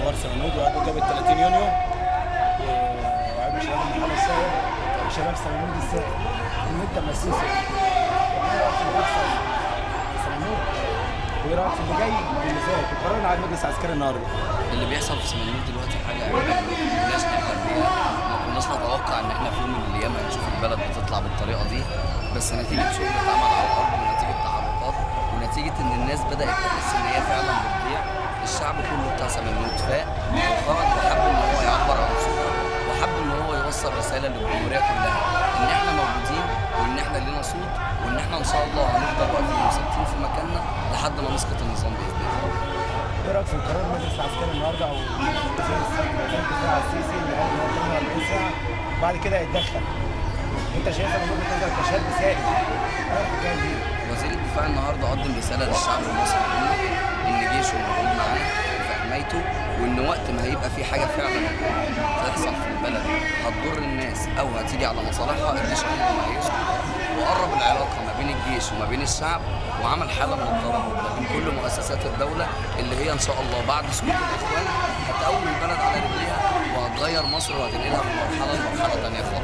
ثوار سمنود وعضو جبهة 30 يونيو وعضو شباب المحافظة الساهر وشباب سمنود الساهر ان انت مؤسسه. ايه رايك في اللي بيحصل في سمنود؟ وايه رايك في اللي جاي واللي فات وقررنا على المجلس العسكري النهارده؟ اللي بيحصل في سمنود دلوقتي حاجه ما كناش نحلم بيها، ما كناش نتوقع ان احنا في يوم من الايام هنشوف البلد بتطلع بالطريقه دي، بس نتيجه شغل اتعمل على الارض ونتيجه تحركات ونتيجه ان الناس بدات تحس ان هي فعلا بتضيع. الشعب كله بتاع سمنود فاق وخرج وحب ان هو يعبر عن صوته وحب ان هو يوصل رساله للجمهوريه كلها ان احنا موجودين وان احنا لينا صوت وان احنا ان شاء الله هنفضل واقفين وثابتين في مكاننا لحد ما نسقط النظام باذن الله. ايه رايك في قرار المجلس العسكري النهارده او وزير الدفاع السيسي اللي قال ان هو 48 ساعه وبعد كده هيتدخل؟ انت شايفها من وجهه نظرك كشاب سائل؟ ايه الحكايه دي؟ وزير الدفاع النهارده قدم رساله للشعب المصري كله ان جيشه موجود معاه في حمايته، وان وقت ما هيبقى في حاجه فعلا تحصل في البلد هتضر الناس او هتيجي على مصالحها الجيش عمره ما هيسكت. وقرب العلاقه ما بين الجيش وما بين الشعب وعمل حاله من الترابط ما بين كل مؤسسات الدوله اللي هي ان شاء الله بعد سقوط الاخوان هتقوم البلد على رجليها وهتغير مصر وهتنقلها من مرحله لمرحله ثانيه خالص.